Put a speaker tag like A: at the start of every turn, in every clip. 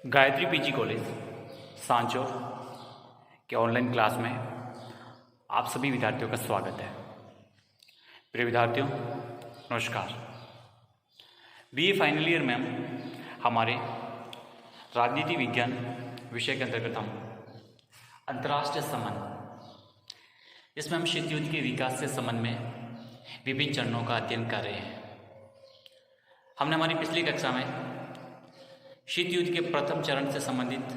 A: Gayatri PG college Sanchore के online class में आप सभी विद्यार्थियों का स्वागत है। प्रिय विद्यार्थियों नमस्कार। बीए फाइनल ईयर में हम हमारे राजनीति विज्ञान विषय के अंतर्गत हम अंतर्राष्ट्रीय संबंध, इसमें हम शीत युद्ध के विकास से संबंध में विभिन्न चरणों का अध्ययन कर रहे हैं। हमने हमारी पिछली कक्षा में शीत युद्ध के प्रथम चरण से संबंधित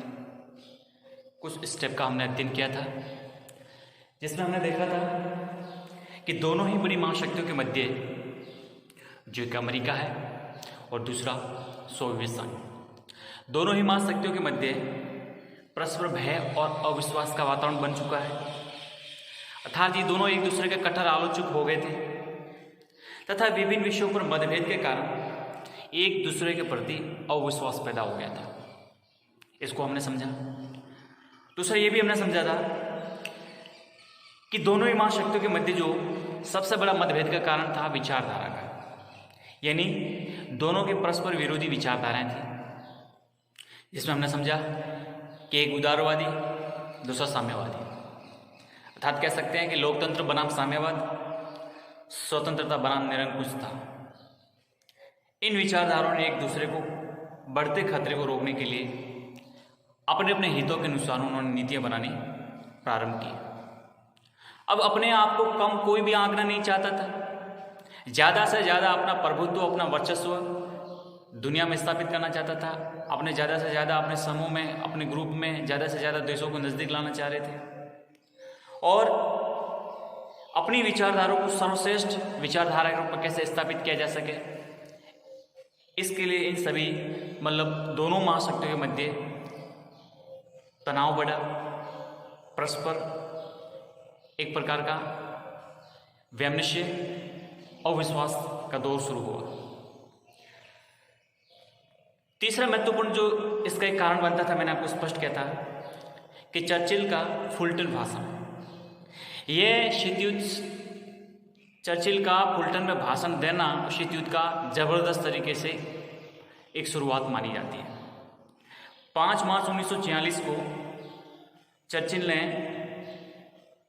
A: कुछ स्टेप का हमने अध्ययन किया था, जिसमें हमने देखा था कि दोनों ही बड़ी महाशक्तियों के मध्य, जो एक अमेरिका है और दूसरा सोवियत संघ, दोनों ही महाशक्तियों के मध्य परस्पर भय और अविश्वास का वातावरण बन चुका है। अर्थात ये दोनों एक दूसरे के कट्टर आलोचक हो गए थे तथा विभिन्न विषयों पर मतभेद के कारण एक दूसरे के प्रति अविश्वास पैदा हो गया था। इसको हमने समझा। दूसरा ये भी हमने समझा था कि दोनों ही महाशक्तियों के मध्य जो सबसे बड़ा मतभेद का कारण था विचारधारा का, यानी दोनों के परस्पर विरोधी विचारधाराएं थी, जिसमें हमने समझा कि एक उदारवादी, दूसरा साम्यवादी। अर्थात कह सकते हैं कि लोकतंत्र बनाम साम्यवाद, स्वतंत्रता बनाम निरंकुश था। इन विचारधाराओं ने एक दूसरे को बढ़ते खतरे को रोकने के लिए अपने अपने हितों के अनुसार उन्होंने नीतियां बनानी प्रारंभ की। अब अपने आप को कम कोई भी आंकना नहीं चाहता था। ज़्यादा से ज़्यादा अपना प्रभुत्व, अपना वर्चस्व दुनिया में स्थापित करना चाहता था। अपने ज़्यादा से ज़्यादा अपने समूह में, अपने ग्रुप में ज़्यादा से ज़्यादा देशों को नज़दीक लाना चाह रहे थे और अपनी विचारधारा को सर्वश्रेष्ठ विचारधारा के रूप में कैसे स्थापित किया जा सके, इसके लिए इन सभी दोनों महाशक्तियों के मध्य तनाव बढ़ा, परस्पर एक प्रकार का वैमनस्य और विश्वास का दौर शुरू हुआ। तीसरा महत्वपूर्ण जो इसका एक कारण बनता था, मैंने आपको स्पष्ट किया था कि चर्चिल का फुलटन भाषण। यह शीत युद्ध, चर्चिल का फुलटन में भाषण देना शीत युद्ध का जबरदस्त तरीके से एक शुरुआत मानी जाती है। 5 मार्च 1946 को चर्चिल ने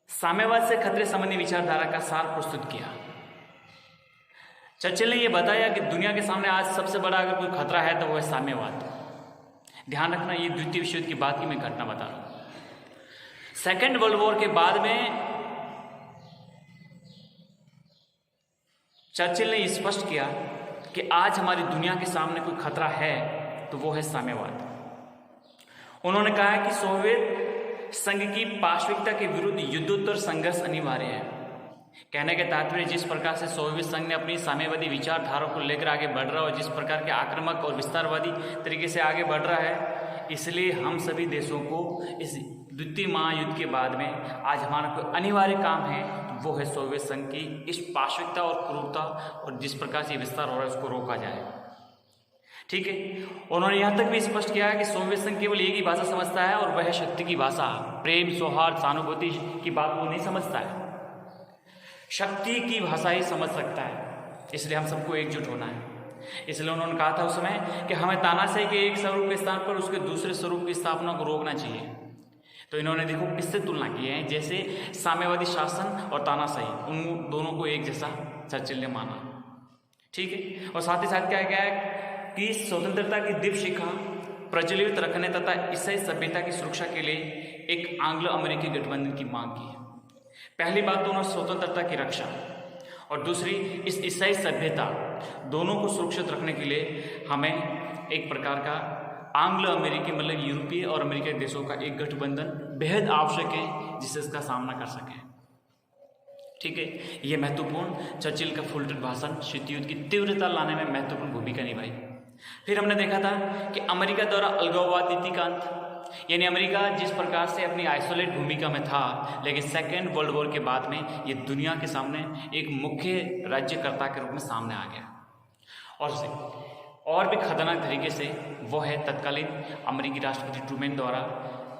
A: साम्यवाद से खतरे संबंधी विचारधारा का सार प्रस्तुत किया। चर्चिल ने यह बताया कि दुनिया के सामने आज सबसे बड़ा अगर कोई खतरा है तो वह है साम्यवाद। ध्यान रखना, ये द्वितीय विश्व युद्ध की बात की मैं घटना बता रहा हूं। सेकेंड वर्ल्ड वॉर के बाद में चर्चिल ने स्पष्ट किया कि आज हमारी दुनिया के सामने कोई खतरा है तो वो है साम्यवाद। उन्होंने कहा कि सोवियत संघ की पाशविकता के विरुद्ध युद्धोत्तर संघर्ष अनिवार्य है। कहने के तात्पर्य, जिस प्रकार से सोवियत संघ ने अपनी साम्यवादी विचारधारा को लेकर आगे बढ़ रहा है और जिस प्रकार के आक्रामक और विस्तारवादी तरीके से आगे बढ़ रहा है, इसलिए हम सभी देशों को इस द्वितीय महायुद्ध के बाद में आज हमारा कोई अनिवार्य काम है, तो वो है सोवियत संघ की इस पाशविकता और क्रूरता और जिस प्रकार से विस्तार हो रहा है उसको रोका जाए। ठीक है। उन्होंने यहाँ तक भी स्पष्ट किया है कि सोवियत संघ केवल एक ही भाषा समझता है और वह शक्ति की भाषा, प्रेम, सौहार्द, सहानुभूति की बात वो नहीं समझता है, शक्ति की भाषा ही समझ सकता है। इसलिए हम सबको एकजुट होना है। इसलिए उन्होंने कहा था उस समय कि हमें तानाशाही के एक स्वरूप के स्थान पर उसके दूसरे स्वरूप की स्थापना को रोकना चाहिए। तो इन्होंने देखो किससे तुलना की है, जैसे साम्यवादी शासन और तानाशाही, उन दोनों को एक जैसा चर्चिल ने माना। ठीक है। और साथ ही साथ क्या है कि स्वतंत्रता की दीपशिखा प्रज्वलित रखने तथा ईसाई सभ्यता की सुरक्षा के लिए एक आंग्लो अमेरिकी गठबंधन की मांग की है। पहली बात तो उन्होंने स्वतंत्रता की रक्षा और दूसरी इस ईसाई सभ्यता, दोनों को सुरक्षित रखने के लिए हमें एक प्रकार का आंग्लो अमेरिकी यूरोपीय और अमेरिकी देशों का एक गठबंधन बेहद आवश्यक है जिससे इसका सामना कर सके। ठीक है। यह महत्वपूर्ण चर्चिल का फुलटन भाषण शीत युद्ध की तीव्रता लाने में महत्वपूर्ण भूमिका निभाई। फिर हमने देखा था कि अमेरिका द्वारा अलगाववाद नीति का अंत, यानी अमेरिका जिस प्रकार से अपनी आइसोलेट भूमिका में था, लेकिन सेकेंड वर्ल्ड वॉर के बाद में ये दुनिया के सामने एक मुख्य राज्यकर्ता के रूप में सामने आ गया। और भी खतरनाक तरीके से वो है तत्कालीन अमेरिकी राष्ट्रपति ट्रूमैन द्वारा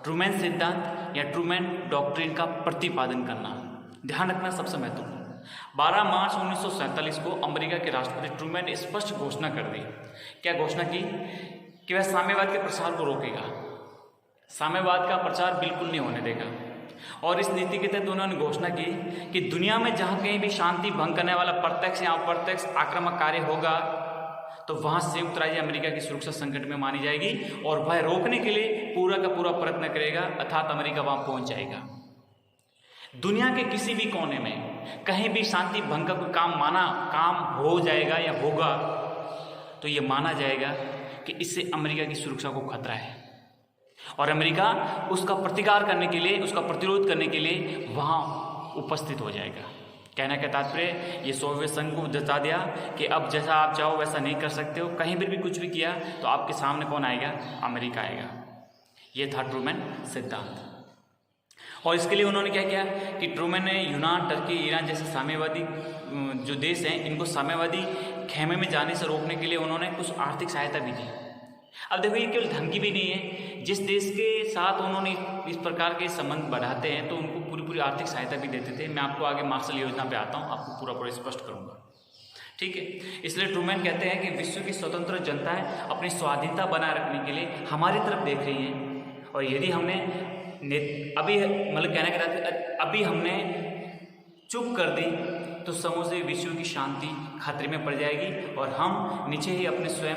A: ट्रूमैन सिद्धांत या ट्रूमैन डॉक्ट्रिन का प्रतिपादन करना। ध्यान रखना सबसे महत्वपूर्ण। 12 मार्च 1947 को अमेरिका के राष्ट्रपति ट्रूमैन ने स्पष्ट घोषणा कर दी। क्या घोषणा की कि वह साम्यवाद के प्रसार को रोकेगा, साम्यवाद का प्रचार बिल्कुल नहीं होने देगा। और इस नीति के तहत उन्होंने घोषणा की कि दुनिया में जहां कहीं भी शांति भंग करने वाला प्रत्यक्ष या अप्रत्यक्ष आक्रामक कार्य होगा तो वहां संयुक्त राज्य अमेरिका की सुरक्षा संकट में मानी जाएगी और वह रोकने के लिए पूरा का पूरा प्रयत्न करेगा, अर्थात अमेरिका वहां पहुंच जाएगा। दुनिया के किसी भी कोने में कहीं भी शांति भंग का कोई काम हो जाएगा या होगा तो ये माना जाएगा कि इससे अमेरिका की सुरक्षा को खतरा है और अमेरिका उसका प्रतिकार करने के लिए, उसका प्रतिरोध करने के लिए वहाँ उपस्थित हो जाएगा। कहने का तात्पर्य ये सोवियत संघ को जता दिया कि अब जैसा आप चाहो वैसा नहीं कर सकते हो, कहीं पर भी कुछ भी किया तो आपके सामने कौन आएगा? अमेरिका आएगा। ये था ट्रूमैन सिद्धांत। और इसके लिए उन्होंने क्या किया कि ट्रूमैन ने यूनान, टर्की, ईरान जैसे साम्यवादी जो देश हैं इनको साम्यवादी खेमे में जाने से रोकने के लिए उन्होंने कुछ आर्थिक सहायता भी दी। अब देखो ये केवल धमकी भी नहीं है, जिस देश के साथ उन्होंने इस प्रकार के संबंध बढ़ाते हैं तो उनको पूरी आर्थिक सहायता भी देते थे। मैं आपको आगे मार्शल योजना पे आता हूँ, आपको पूरा स्पष्ट करूँगा, ठीक है। इसलिए ट्रूमैन कहते हैं कि विश्व की स्वतंत्र जनताएं अपनी स्वाधीनता बनाए रखने के लिए हमारी तरफ देख रही हैं और यदि हमने अभी मतलब कहने के बाद अभी हमने चुप कर दी तो समूचे विश्व की शांति खतरे में पड़ जाएगी और हम नीचे ही अपने स्वयं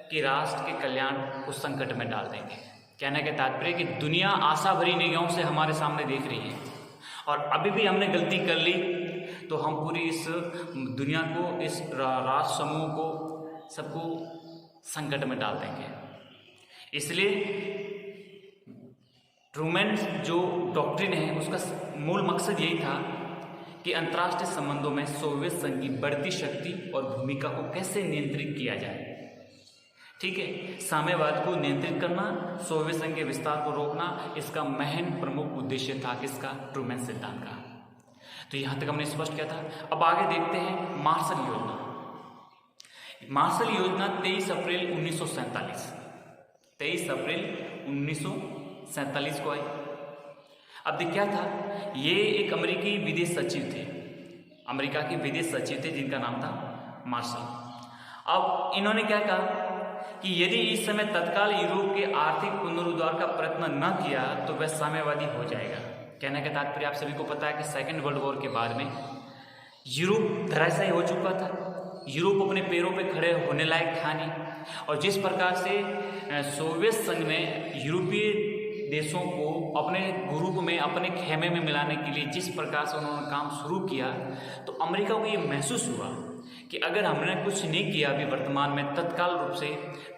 A: के राष्ट्र के कल्याण को संकट में डाल देंगे। कहने का तात्पर्य कि दुनिया आशा भरी निगाहों से हमारे सामने देख रही है और अभी भी हमने गलती कर ली तो हम पूरी इस दुनिया को, इस राष्ट्र समूह को, सबको संकट में डाल देंगे। इसलिए ट्रूमैन जो डॉक्ट्रिन है उसका मूल मकसद यही था कि अंतर्राष्ट्रीय संबंधों में सोवियत संघ की बढ़ती शक्ति और भूमिका को कैसे नियंत्रित किया जाए, ठीक है। साम्यवाद को नियंत्रित करना, सोवियत संघ के विस्तार को रोकना, इसका महन प्रमुख उद्देश्य था किसका? ट्रूमैन सिद्धांत का। तो यहां तक हमने स्पष्ट किया था। अब आगे देखते हैं मार्शल योजना। मार्शल योजना 23 अप्रैल 1947 1947 को आई। अब क्या था, ये एक अमेरिकी विदेश सचिव थे, अमेरिका के विदेश सचिव थे जिनका नाम था मार्शल। अब इन्होंने क्या कहा कि यदि इस समय तत्काल यूरोप के आर्थिक पुनरुद्धार का प्रयत्न न किया तो वह साम्यवादी हो जाएगा। कहने का तात्पर्य आप सभी को पता है कि सेकेंड वर्ल्ड वॉर के बाद में यूरोप धराशायी हो चुका था, यूरोप अपने पैरों पे खड़े होने लायक था नहीं। और जिस प्रकार से सोवियत संघ ने यूरोपीय देशों को अपने ग्रुप में, अपने खेमे में मिलाने के लिए जिस प्रकार से उन्होंने काम शुरू किया तो अमेरिका को ये महसूस हुआ कि अगर हमने कुछ नहीं किया अभी वर्तमान में तत्काल रूप से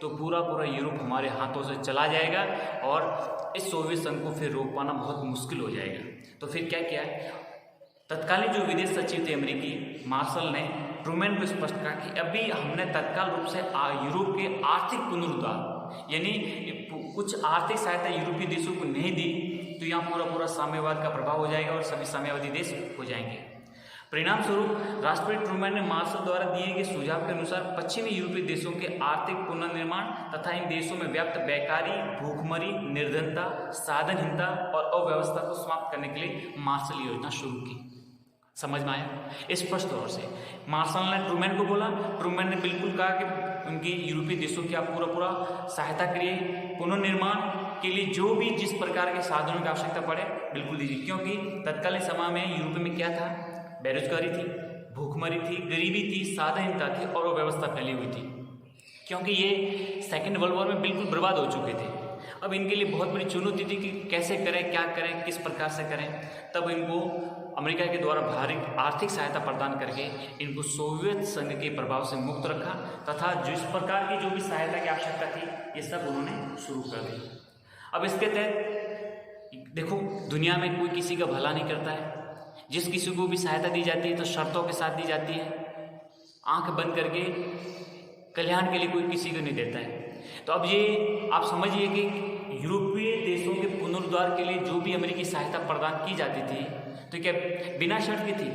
A: तो पूरा यूरोप हमारे हाथों से चला जाएगा और इस सोवियत संघ को फिर रोक पाना बहुत मुश्किल हो जाएगा। तो फिर क्या किया, तत्कालीन जो विदेश सचिव थे अमेरिकी, मार्शल ने ट्रूमैन को स्पष्ट कहा कि अभी हमने तत्काल रूप से यूरोप के आर्थिक पुनरुद्धार यानी कुछ आर्थिक सहायता यूरोपीय देशों को नहीं दी तो यहाँ पूरा साम्यवाद का प्रभाव हो जाएगा और सभी साम्यवादी देश हो जाएंगे। परिणाम स्वरूप राष्ट्रपति ट्रूमैन ने मार्शल द्वारा दिए गए सुझाव के अनुसार पश्चिमी यूरोपीय देशों के आर्थिक पुनर्निर्माण तथा इन देशों में व्याप्त बेकारी, भूखमरी, निर्धनता, साधनहीनता और अव्यवस्था को समाप्त करने के लिए मार्शल योजना शुरू की। समझ में आया स्पष्ट तौर से। मार्शल ने ट्रूमैन को बोला, ट्रूमैन ने बिल्कुल कहा कि उनकी यूरोपीय देशों की आप पूरा सहायता करिए, पुनर्निर्माण के लिए जो भी जिस प्रकार के साधनों की आवश्यकता पड़े बिल्कुल दीजिए। क्योंकि तत्कालीन समय में यूरोप में क्या था, बेरोजगारी थी, भूखमरी थी, गरीबी थी, साधनहीनता थी और अव्यवस्था फैली हुई थी, क्योंकि ये सेकेंड वर्ल्ड वॉर में बिल्कुल बर्बाद हो चुके थे। अब इनके लिए बहुत बड़ी चुनौती थी कि कैसे करें, क्या करें, किस प्रकार से करें। तब इनको अमेरिका के द्वारा भारी आर्थिक सहायता प्रदान करके इनको सोवियत संघ के प्रभाव से मुक्त रखा तथा जिस प्रकार की जो भी सहायता की आवश्यकता थी ये सब उन्होंने शुरू कर दी। अब इसके तहत देखो, दुनिया में कोई किसी का भला नहीं करता है, जिस किसी को भी सहायता दी जाती है तो शर्तों के साथ दी जाती है, आंख बंद करके कल्याण के लिए कोई किसी को नहीं देता है। तो अब ये आप समझिए कि यूरोपीय देशों के पुनरुद्धार के लिए जो भी अमेरिकी सहायता प्रदान की जाती थी तो क्या बिना शर्त की थी,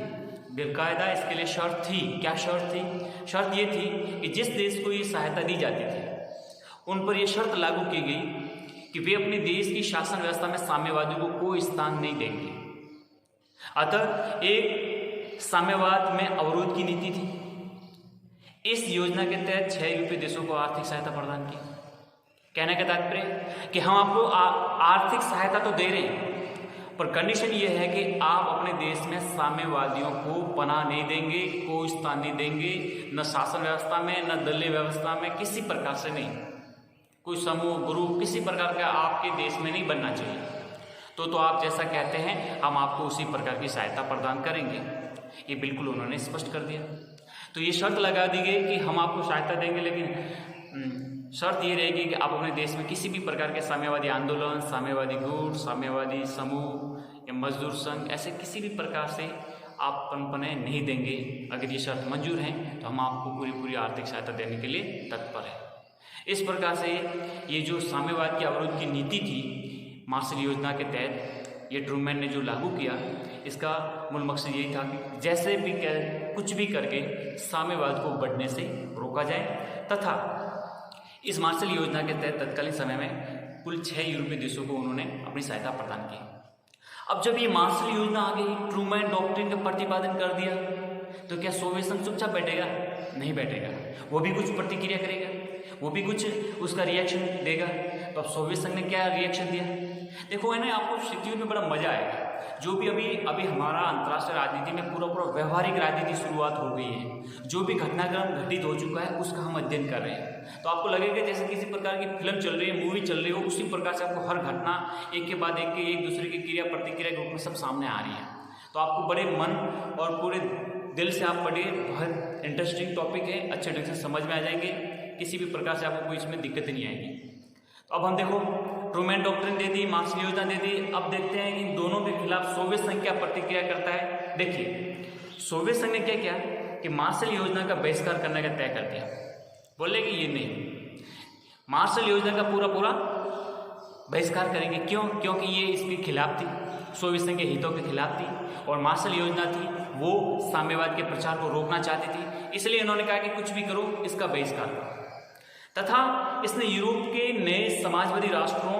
A: बेकायदा इसके लिए शर्त थी। क्या शर्त थी? शर्त ये थी कि जिस देश को ये सहायता दी जाती थी उन पर यह शर्त लागू की गई कि वे अपने देश की शासन व्यवस्था में साम्यवादियों को कोई स्थान नहीं देंगे। अतः एक साम्यवाद में अवरोध की नीति थी। इस योजना के तहत 6 यूरोपीय देशों को आर्थिक सहायता प्रदान की। कहने का तात्पर्य कि हम आपको आर्थिक सहायता तो दे रहे हैं, पर कंडीशन ये है कि आप अपने देश में साम्यवादियों को पनाह नहीं देंगे, कोई स्थान नहीं देंगे, न शासन व्यवस्था में, न दलीय व्यवस्था में, किसी प्रकार से नहीं। कोई समूह ग्रुप किसी प्रकार का आपके देश में नहीं बनना चाहिए। तो आप जैसा कहते हैं हम आपको उसी प्रकार की सहायता प्रदान करेंगे, ये बिल्कुल उन्होंने स्पष्ट कर दिया। तो ये शर्त लगा दी गई कि हम आपको सहायता देंगे, लेकिन शर्त ये रहेगी कि आप अपने देश में किसी भी प्रकार के साम्यवादी आंदोलन, साम्यवादी गुट, साम्यवादी समूह या मजदूर संघ, ऐसे किसी भी प्रकार से आप पनपने नहीं देंगे। अगर ये शर्त मंजूर है तो हम आपको पूरी आर्थिक सहायता देने के लिए तत्पर है। इस प्रकार से ये जो साम्यवाद की अवरोध की नीति थी मार्शल योजना के तहत ये ट्रूमैन ने जो लागू किया, इसका मूल मकसद यही था कि जैसे भी कुछ भी करके साम्यवाद को बढ़ने से रोका जाए, तथा इस मार्शल योजना के तहत तत्कालीन समय में कुल 6 यूरोपीय देशों को उन्होंने अपनी सहायता प्रदान की। अब जब ये मार्शल योजना आ गई, ट्रूमैन डॉक्ट्रिन का प्रतिपादन कर दिया, तो क्या सोवियत संघ चुपचाप बैठेगा? नहीं बैठेगा, वो भी कुछ प्रतिक्रिया करेगा, वो भी कुछ उसका रिएक्शन देगा। तो अब सोवियत संघ ने क्या रिएक्शन दिया? देखो है ना, आपको स्थितियों में बड़ा मजा आएगा। जो भी अभी हमारा अंतर्राष्ट्रीय राजनीति में पूरा व्यवहारिक राजनीति शुरुआत हो गई है, जो भी घटनाक्रम घटित हो चुका है उसका हम अध्ययन कर रहे हैं। तो आपको लगेगा जैसे किसी प्रकार की फिल्म चल रही है, मूवी चल रही हो, उसी प्रकार से आपको हर घटना एक के बाद एक दूसरे की क्रिया प्रतिक्रिया के रूप में सब सामने आ रही है। तो आपको बड़े मन और पूरे दिल से आप पढ़िए, बहुत इंटरेस्टिंग टॉपिक है, अच्छे ढंग से समझ में आ जाएंगे, किसी भी प्रकार से आपको कोई इसमें दिक्कत नहीं आएगी। तो अब हम देखो, ट्रूमैन डॉक्ट्रिन दे दी, मार्शल योजना दे दी। अब देखते हैं इन दोनों के खिलाफ सोवियत संघ क्या प्रतिक्रिया करता है। देखिए, सोवियत संघ ने क्या किया कि मार्शल योजना का बहिष्कार करने का तय कर दिया। बोले कि ये नहीं, मार्शल योजना का पूरा बहिष्कार करेंगे। क्यों? क्योंकि ये इसके खिलाफ थी, सोवियत संघ के हितों के खिलाफ थी, और मार्शल योजना थी वो साम्यवाद के प्रचार को रोकना चाहती थी। इसलिए इन्होंने कहा कि कुछ भी करो, इसका बहिष्कार करो। तथा इसने यूरोप के नए समाजवादी राष्ट्रों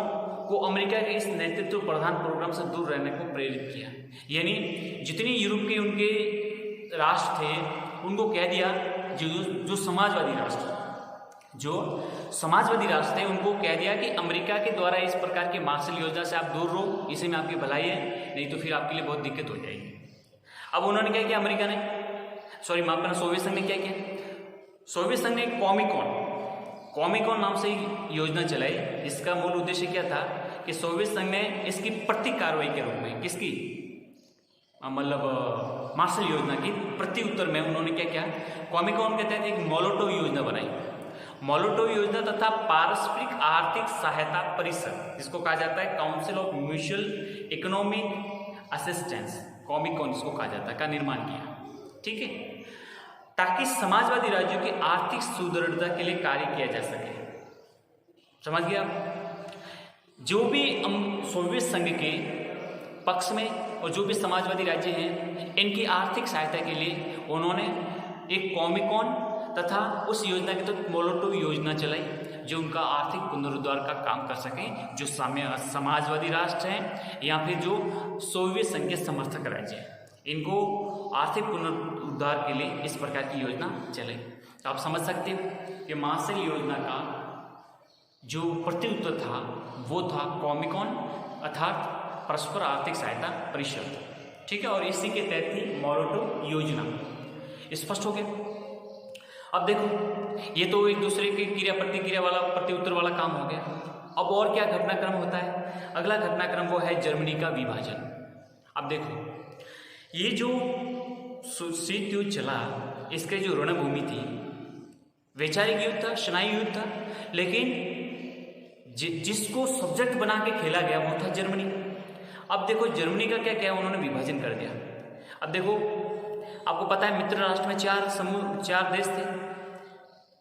A: को अमेरिका के इस नेतृत्व प्रधान प्रोग्राम से दूर रहने को प्रेरित किया। यानी जितने यूरोप के उनके राष्ट्र थे उनको कह दिया, जो समाजवादी राष्ट्र थे उनको कह दिया कि अमेरिका के द्वारा इस प्रकार की मार्शल योजना से आप दूर रहो, इसी में आपकी भलाई है, नहीं तो फिर आपके लिए बहुत दिक्कत हो जाएगी। अब उन्होंने क्या किया, अमेरिका ने, माफ करना, सोवियत संघ ने क्या किया? सोवियत संघ ने कॉमिकॉन नाम से योजना चलाई। इसका मूल उद्देश्य क्या था कि सोवियत संघ ने इसकी प्रति कार्रवाई के रूप में, किसकी, मतलब मार्शल योजना की प्रति उत्तर में उन्होंने क्या किया, कॉमिकॉन के तहत एक मोलोटोव योजना बनाई। मोलोटोव योजना तथा पारस्परिक आर्थिक सहायता परिषद, जिसको कहा जाता है council of mutual economic assistance, Comic-Con इसको कहा जाता है, का निर्माण किया। ठीक है, ताकि समाजवादी राज्यों की आर्थिक सुदृढ़ता के लिए कार्य किया जा सके। समझ गया? जो भी सोवियत संघ के पक्ष में और जो भी समाजवादी राज्य हैं, इनकी आर्थिक सहायता के लिए उन्होंने एक कॉमिकॉन तथा उस योजना के तहत मोलोटोव योजना चलाई, जो उनका आर्थिक पुनरुद्धार का काम कर सकें, जो समाजवादी राष्ट्र हैं या फिर जो सोवियत संघ के समर्थक राज्य हैं, इनको आर्थिक पुनरुद्धार के लिए इस प्रकार की योजना चले। तो आप समझ सकते हो कि मार्शल योजना का जो प्रत्युत्तर था वो था कॉमिकॉन, अर्थात परस्पर आर्थिक सहायता परिषद। ठीक है, और इसी के तहत थी मोलोटोव योजना। स्पष्ट हो गया? अब देखो, ये तो एक दूसरे की क्रिया प्रतिक्रिया वाला प्रत्युत्तर वाला काम हो गया। अब और क्या घटनाक्रम होता है? अगला घटनाक्रम वो है जर्मनी का विभाजन। अब देखो, ये जो शीत युद्ध चला, इसके जो रणभूमि थी, वैचारिक युद्ध था, स्नायु युद्ध था, लेकिन जिसको सब्जेक्ट बना के खेला गया वो था जर्मनी। अब देखो, जर्मनी का क्या क्या उन्होंने विभाजन कर दिया। अब देखो, आपको पता है मित्र राष्ट्र में चार देश थे,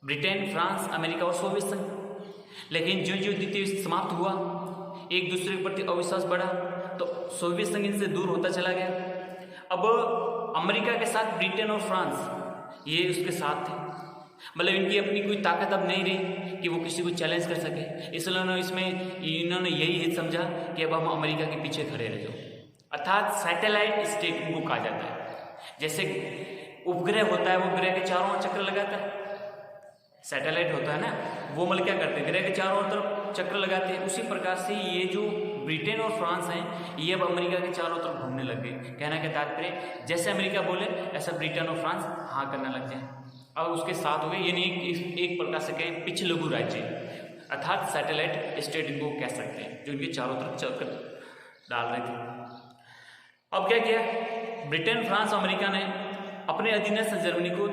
A: ब्रिटेन, फ्रांस, अमेरिका और सोवियत संघ। लेकिन जो द्वितीय युद्ध समाप्त हुआ, एक दूसरे के प्रति अविश्वास बढ़ा, तो सोवियत संघ इनसे दूर होता चला गया। अब अमेरिका के साथ ब्रिटेन और फ्रांस ये उसके साथ थे, मतलब इनकी अपनी कोई ताकत अब नहीं रही कि वो किसी को चैलेंज कर सके। इसलिए इन्होंने यही हित समझा कि अब हम अमेरिका के पीछे खड़े रह जाओ, अर्थात सैटेलाइट स्टेट इनको कहा जाता है। जैसे उपग्रह होता है, वो ग्रह के चारों ओर चक्कर लगाता है, सैटेलाइट होता है ना, वो मतलब क्या करते हैं, ग्रह के चारों ओर तरफ चक्कर लगाते हैं, उसी प्रकार से ये जो ब्रिटेन और फ्रांस हैं ये अब अमेरिका के चारों तरफ घूमने लग गए। कहना का तात्पर्य जैसे अमेरिका बोले ऐसा ब्रिटेन और फ्रांस हाँ करने लग जाए। अब उसके साथ हो गए, यानी एक प्रकार से कहें पिछ लघु राज्य, अर्थात सैटेलाइट स्टेट इनको कह सकते हैं, जो इनके चारों तरफ चक्कर डाल रहे थे। अब क्या किया, ब्रिटेन, फ्रांस, अमेरिका ने अपने अधीनस्थ जर्मनी को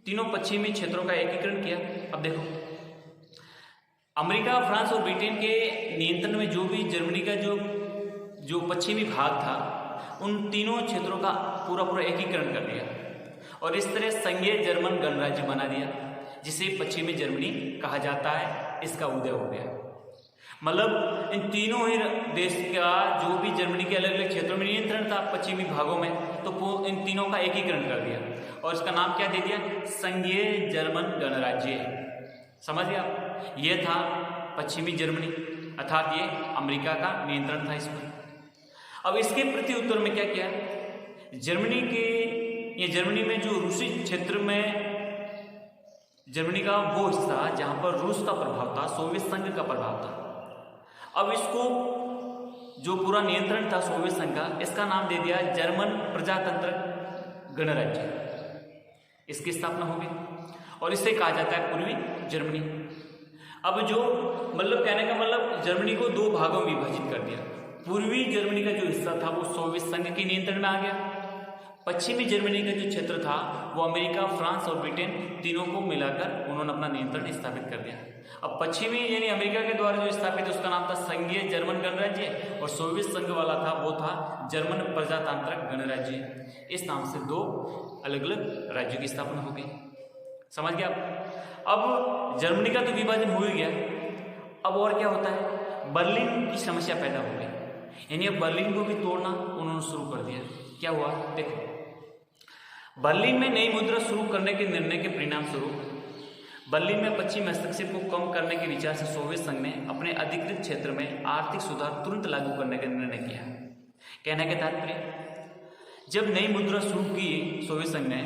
A: तीनों पश्चिमी क्षेत्रों का एकीकरण किया। अब देखो, अमेरिका, फ्रांस और ब्रिटेन के नियंत्रण में जो भी जर्मनी का जो पश्चिमी भाग था, उन तीनों क्षेत्रों का पूरा एकीकरण कर दिया और इस तरह संघीय जर्मन गणराज्य बना दिया, जिसे पश्चिमी जर्मनी कहा जाता है। इसका उदय हो गया। मतलब इन तीनों ही देश का जो भी जर्मनी के अलग अलग क्षेत्रों में नियंत्रण था पश्चिमी भागों में, तो इन तीनों का एकीकरण कर दिया और इसका नाम क्या दे दिया, संघीय जर्मन गणराज्य। समझ गया, ये था पश्चिमी जर्मनी, अर्थात ये अमेरिका का नियंत्रण था इस पर। अब इसके प्रति उत्तर में क्या किया, जर्मनी में जो रूसी क्षेत्र में जर्मनी का वो हिस्सा जहां पर रूस का प्रभाव था, सोवियत संघ का प्रभाव था, अब इसको जो पूरा नियंत्रण था सोवियत संघ का, इसका नाम दे दिया जर्मन प्रजातंत्र गणराज्य। इसकी स्थापना होगी और इसे कहा जाता है पूर्वी जर्मनी। अब जो मतलब कहने का मतलब जर्मनी को दो भागों में विभाजित कर दिया। पूर्वी जर्मनी का जो हिस्सा था वो सोवियत संघ के नियंत्रण में आ गया। पश्चिमी जर्मनी का जो क्षेत्र था वो अमेरिका, फ्रांस और ब्रिटेन तीनों को मिलाकर उन्होंने अपना नियंत्रण स्थापित कर दिया। अब पश्चिमी यानी अमेरिका के द्वारा जो स्थापित उसका नाम था संघीय जर्मन गणराज्य और सोवियत संघ वाला था वो था जर्मन प्रजातांत्रिक गणराज्य। इस नाम से दो अलग अलग राज्यों की स्थापना हो गई। समझ गया। अब जर्मनी का तो विभाजन हो ही गया। अब और क्या होता है, बर्लिन की समस्या पैदा हो गई, यानी अब बर्लिन को भी तोड़ना उन्होंने शुरू कर दिया। क्या हुआ देखो, बर्लिन में नई मुद्रा शुरू करने के निर्णय के परिणाम स्वरूप बर्लिन में पश्चिमी हस्तक्षेप को कम करने के विचार से सोवियत संघ ने अपने अधिकृत क्षेत्र में आर्थिक सुधार तुरंत लागू करने का निर्णय किया। कहने के तात्पर्य, जब नई मुद्रा शुरू की सोवियत संघ ने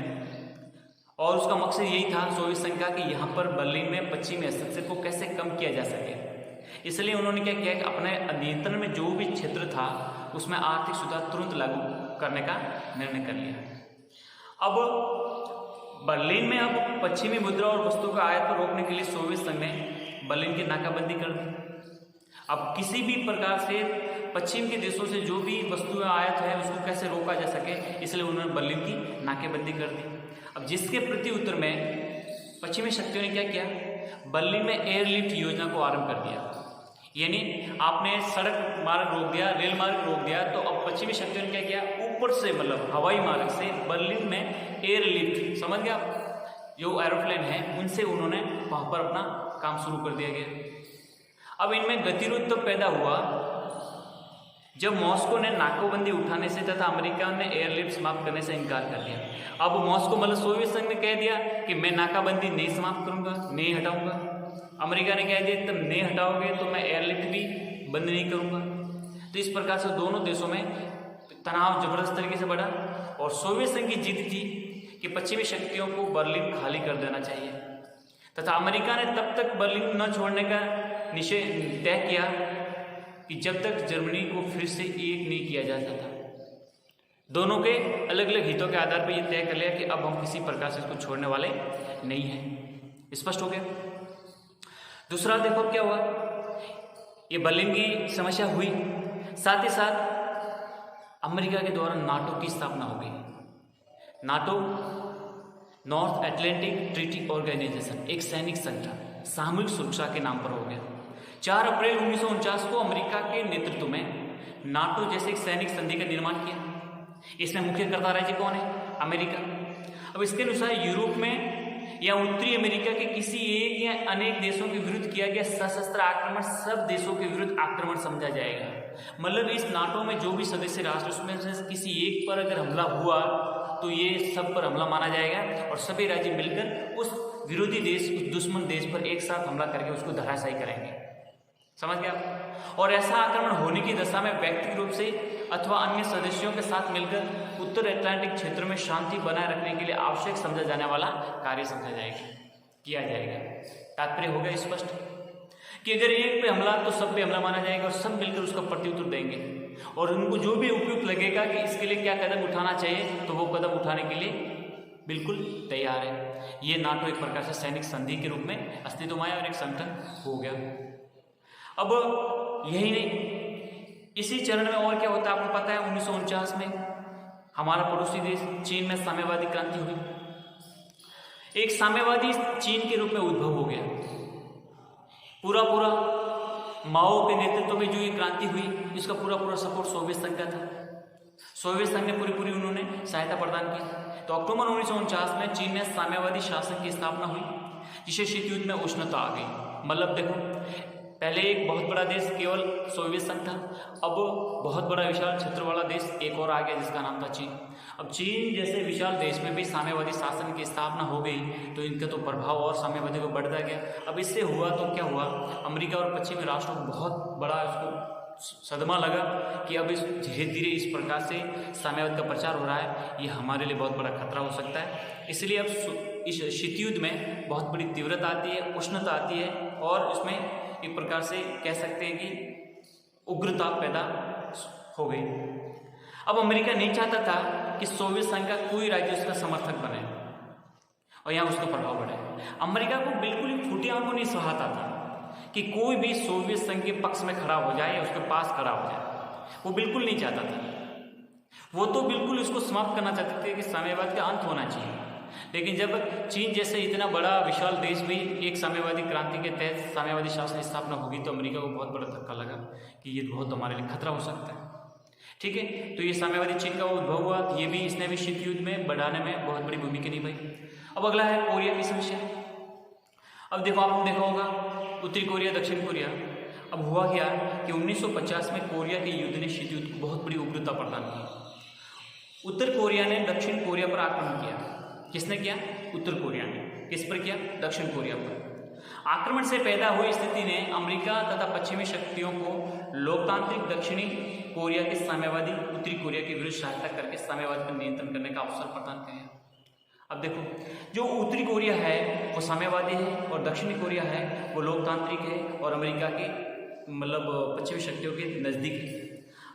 A: और उसका मकसद यही था सोवियत संघ का कि यहाँ पर बर्लिन में पश्चिमी हस्तक्षेप को कैसे कम किया जा सके, इसलिए उन्होंने क्या किया कि अपने नियंत्रण में जो भी क्षेत्र था उसमें आर्थिक सुधार तुरंत लागू करने का निर्णय कर लिया। अब बर्लिन में अब पश्चिमी मुद्रा और वस्तु का आयात को रोकने के लिए सोवियत संघ ने बर्लिन की नाकाबंदी कर दी। अब किसी भी प्रकार से पश्चिम के देशों से जो भी वस्तुएं आयात है उसको कैसे रोका जा सके, इसलिए उन्होंने बर्लिन की नाकेबंदी कर दी। अब जिसके प्रति उत्तर में पश्चिमी शक्तियों ने क्या किया, बर्लिन में एयरलिफ्ट योजना को आरंभ कर दिया। यानी आपने सड़क मार्ग रोक दिया, रेल मार्ग रोक दिया, तो अब पश्चिमी शक्तियों ने क्या किया, ऊपर से मतलब हवाई मार्ग से बर्लिन में एयरलिफ्ट, समझ गया, जो एरोप्लेन है उनसे उन्होंने वहां पर अपना काम शुरू कर दिया गया। अब इनमें गतिरोध तो पैदा हुआ जब मॉस्को ने नाकाबंदी उठाने से तथा अमेरिका ने एयरलिफ्ट समाप्त करने से इनकार कर दिया। अब मॉस्को मतलब सोवियत संघ ने कह दिया कि मैं नाकाबंदी नहीं समाप्त करूंगा, नहीं हटाऊंगा। अमेरिका ने कह दिया तुम नहीं हटाओगे तो मैं एयरलिफ्ट भी बंद नहीं करूंगा। तो इस प्रकार से दोनों देशों में तनाव जबरदस्त तरीके से बढ़ा और सोवियत संघ की जिद थी कि पश्चिमी शक्तियों को बर्लिन खाली कर देना चाहिए तथा अमेरिका ने तब तक बर्लिन न छोड़ने का निश्चय तय किया कि जब तक जर्मनी को फिर से एक नहीं किया जा सकता। दोनों के अलग अलग हितों के आधार पर यह तय कर लिया कि अब हम किसी प्रकार से इसको छोड़ने वाले नहीं हैं। स्पष्ट हो गया। दूसरा देखो क्या हुआ, ये बर्लिन की समस्या हुई, साथ ही साथ अमेरिका के द्वारा नाटो की स्थापना हो गई। NATO north Atlantic treaty organisation एक सैनिक संगठन सामूहिक सुरक्षा के नाम पर हो गया। 4 अप्रैल 1949 को अमेरिका के नेतृत्व में नाटो जैसे एक सैनिक संधि का निर्माण किया। इसमें मुख्य कर्ता राज्य कौन है, अमेरिका। अब इसके अनुसार यूरोप में या उत्तरी अमेरिका के किसी एक या अनेक देशों के विरुद्ध किया गया सशस्त्र आक्रमण सब देशों के विरुद्ध आक्रमण समझा जाएगा। मतलब इस नाटो में जो भी सदस्य राष्ट्र उसमें से किसी एक पर अगर हमला हुआ तो ये सब पर हमला माना जाएगा और सभी राज्य मिलकर उस विरोधी देश, उस दुश्मन देश पर एक साथ हमला करके उसको धराशायी करेंगे। समझ गया। और ऐसा आक्रमण होने की दशा में व्यक्तिगत रूप से अथवा अन्य सदस्यों के साथ मिलकर उत्तर अटलांटिक क्षेत्र में शांति बनाए रखने के लिए आवश्यक समझा जाने वाला कार्य समझा जाएगा, किया जाएगा। तात्पर्य हो गया स्पष्ट कि अगर एक पे हमला तो सब पे हमला माना जाएगा और सब मिलकर उसका प्रत्युत्तर देंगे, और उनको जो भी उपयुक्त लगेगा कि इसके लिए क्या कदम उठाना चाहिए तो वो कदम उठाने के लिए बिल्कुल तैयार है। ये नाटो एक प्रकार से सैनिक संधि के रूप में अस्तित्व में आया और एक संगठन हो गया। अब यही नहीं, इसी चरण में और क्या होता है आपको पता है, 1949 में हमारा पड़ोसी देश चीन में साम्यवादी क्रांति हुई। एक साम्यवादी चीन के रूप में उद्भव हो गया। पूरा माओ के नेतृत्व में जो ये क्रांति हुई, इसका पूरा सपोर्ट सोवियत संघ का था। सोवियत संघ ने पूरी उन्होंने सहायता प्रदान की। तो अक्टूबर 1949 में चीन में साम्यवादी शासन की स्थापना हुई, जिसे शीत युद्ध में उष्णता आ गई। मतलब देखो, पहले एक बहुत बड़ा देश केवल सोवियत संघ था, अब बहुत बड़ा विशाल क्षेत्र वाला देश एक और आ गया जिसका नाम था चीन। अब चीन जैसे विशाल देश में भी साम्यवादी शासन की स्थापना हो गई तो इनका तो प्रभाव और साम्यवादी को बढ़ता गया। अब इससे हुआ तो क्या हुआ, अमेरिका और पश्चिमी राष्ट्रों को बहुत बड़ा इसको सदमा लगा कि अब इस धीरे धीरे इस प्रकार से साम्यवाद का प्रचार हो रहा है, ये हमारे लिए बहुत बड़ा खतरा हो सकता है। इसलिए अब इस शीत युद्ध में बहुत बड़ी तीव्रता आती है, उष्णता आती है और इसमें एक प्रकार से कह सकते हैं कि उग्रता पैदा हो गई। अब अमेरिका नहीं चाहता था कि सोवियत संघ का कोई राज्य उसका समर्थक बने और यहाँ उसका प्रभाव बढ़े। अमेरिका को बिल्कुल ही फूटी आंखों नहीं सुहाता था कि कोई भी सोवियत संघ के पक्ष में खड़ा हो जाए या उसके पास खड़ा हो जाए, वो बिल्कुल नहीं चाहता था। वो तो बिल्कुल इसको समाप्त करना चाहते थे कि साम्यवाद का अंत होना चाहिए। लेकिन जब चीन जैसे इतना बड़ा विशाल देश भी एक साम्यवादी क्रांति के तहत साम्यवादी शासन की स्थापना होगी तो अमेरिका को बहुत बड़ा धक्का लगा कि ये बहुत हमारे लिए खतरा हो सकता है। ठीक है, तो ये साम्यवादी चीन का उद्भव हुआ, ये भी इसने भी शीत युद्ध में बढ़ाने में बहुत बड़ी भूमिका निभाई। अब अगला है कोरिया की समस्या। अब देखो, आपने देखा होगा उत्तरी कोरिया दक्षिण कोरिया। अब हुआ क्या कि 1950 में कोरिया के युद्ध ने शीत युद्ध को बहुत बड़ी उग्रता प्रदान की। उत्तर कोरिया ने दक्षिण कोरिया पर आक्रमण किया। किसने किया? उत्तर कोरिया ने। किस पर किया? दक्षिण कोरिया पर। आक्रमण से पैदा हुई स्थिति ने अमेरिका तथा पश्चिमी शक्तियों को लोकतांत्रिक दक्षिणी कोरिया के साम्यवादी उत्तरी कोरिया के विरुद्ध सहायता करके साम्यवाद पर नियंत्रण करने का अवसर प्रदान किया। अब देखो, जो उत्तरी कोरिया है वो साम्यवादी है और दक्षिणी कोरिया है वो लोकतांत्रिक है और अमेरिका के मतलब पश्चिमी शक्तियों के नज़दीक है।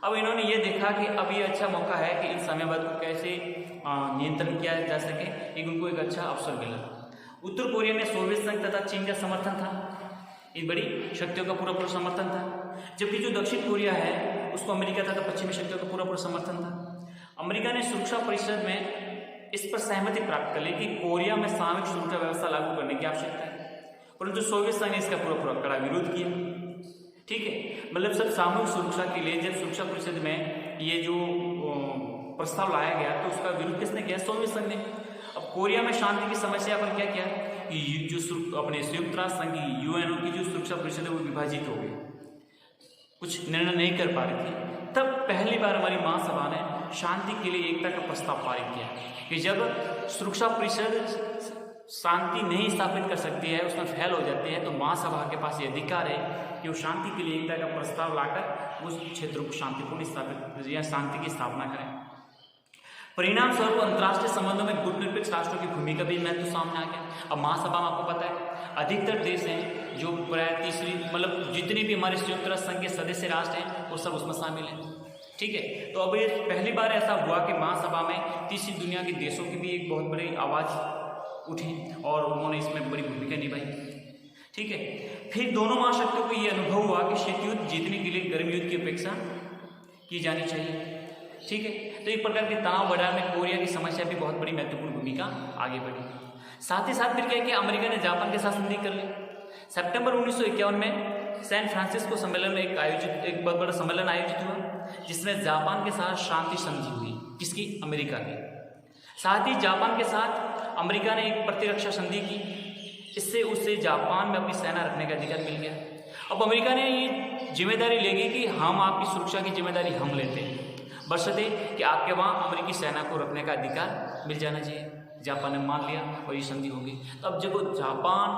A: अब इन्होंने ये देखा कि अब ये अच्छा मौका है कि इन साम्यवाद को कैसे नियंत्रण किया जा सके, एक उनको एक अच्छा अवसर मिला। उत्तर कोरिया में सोवियत संघ तथा चीन का समर्थन था, इन बड़ी शक्तियों का पूरा समर्थन था, जबकि जो दक्षिण कोरिया है उसको अमेरिका तथा पश्चिमी शक्तियों का पूरा समर्थन था। अमेरिका ने सुरक्षा परिषद में इस पर सहमति प्राप्त कर ली कि कोरिया में सामरिक सुरक्षा व्यवस्था लागू करने की आवश्यकता है, परंतु सोवियत संघ ने इसका पूरा कड़ा विरोध किया। ठीक है, मतलब सब सामूहिक सुरक्षा के लिए जब सुरक्षा परिषद में ये जो प्रस्ताव लाया गया तो उसका विरोध किसने किया? सोवियत संघ ने। अब कोरिया में शांति की समस्या पर क्या किया कि जो अपने संयुक्त राष्ट्र संघ यूएनओ की जो सुरक्षा परिषद है वो विभाजित हो गई, कुछ निर्णय नहीं कर पा रही थी। तब पहली बार हमारी महासभा ने शांति के लिए एकता का प्रस्ताव पारित किया कि जब सुरक्षा परिषद शांति नहीं स्थापित कर सकती है, उसमें फैल हो जाती है, तो महासभा के पास ये अधिकार है कि वो शांति के लिए एकता का प्रस्ताव लाकर उस क्षेत्रों को शांतिपूर्ण स्थापित या शांति की स्थापना करें। परिणाम स्वरूप अंतर्राष्ट्रीय संबंधों में गुटनिरपेक्ष राष्ट्रों की भूमिका भी महत्व सामने आ गया। अब महासभा में आपको पता है अधिकतर देश हैं जो प्राय तीसरी मतलब जितने भी हमारे संयुक्त राष्ट्र संघ के सदस्य राष्ट्र हैं वो सब उसमें शामिल हैं। ठीक है, तो अब ये पहली बार ऐसा हुआ कि महासभा में तीसरी दुनिया के देशों की भी एक बहुत बड़ी आवाज़ उठी और उन्होंने इसमें बड़ी भूमिका निभाई। ठीक है, फिर दोनों महाशक्तियों को ये अनुभव हुआ कि शीत युद्ध जीतने के लिए गर्म युद्ध की अपेक्षा की जानी चाहिए। ठीक है, तो एक प्रकार के तनाव बढ़ाने में कोरिया की समस्या भी बहुत बड़ी महत्वपूर्ण भूमिका आगे बढ़ी। साथ ही साथ फिर क्या कि अमेरिका ने जापान के साथ संधि कर ली। सितंबर 1951 में सैन फ्रांसिस्को सम्मेलन में एक बहुत बड़ा सम्मेलन आयोजित हुआ जिसमें जापान के साथ शांति संधि हुई। किसकी? अमेरिका की। साथ ही जापान के साथ अमेरिका ने एक प्रतिरक्षा संधि की, इससे उसे जापान में अपनी सेना रखने का अधिकार मिल गया। अब अमेरिका ने ये जिम्मेदारी लेगी कि हम आपकी सुरक्षा की जिम्मेदारी हम लेते हैं, बशर्ते कि आपके वहाँ अमेरिकी सेना को रखने का अधिकार मिल जाना चाहिए। जापान ने मान लिया और ये संधि होगी। तो अब जब जापान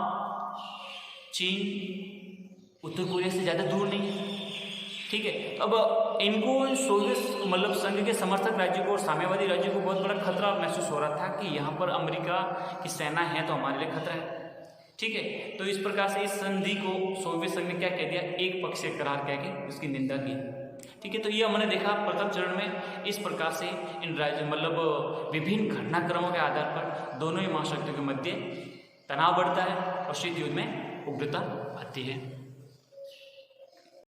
A: चीन उत्तर कोरिया से ज़्यादा दूर नहीं है। ठीक है, अब इनको सोवियत मतलब संघ के समर्थक राज्यों को और साम्यवादी राज्यों को बहुत बड़ा खतरा महसूस हो रहा था कि यहाँ पर अमेरिका की सेना है तो हमारे लिए खतरा है। ठीक है। तो इस प्रकार से इस संधि को सोवियत संघ ने क्या कह दिया, एक पक्षीय करार कह के उसकी निंदा की। ठीक है, तो ये हमने देखा प्रथम चरण में इस प्रकार से इन राज्य मतलब विभिन्न घटनाक्रमों के आधार पर दोनों ही महाशक्तियों के मध्य तनाव बढ़ता है और शीत युद्ध में उग्रता आती है।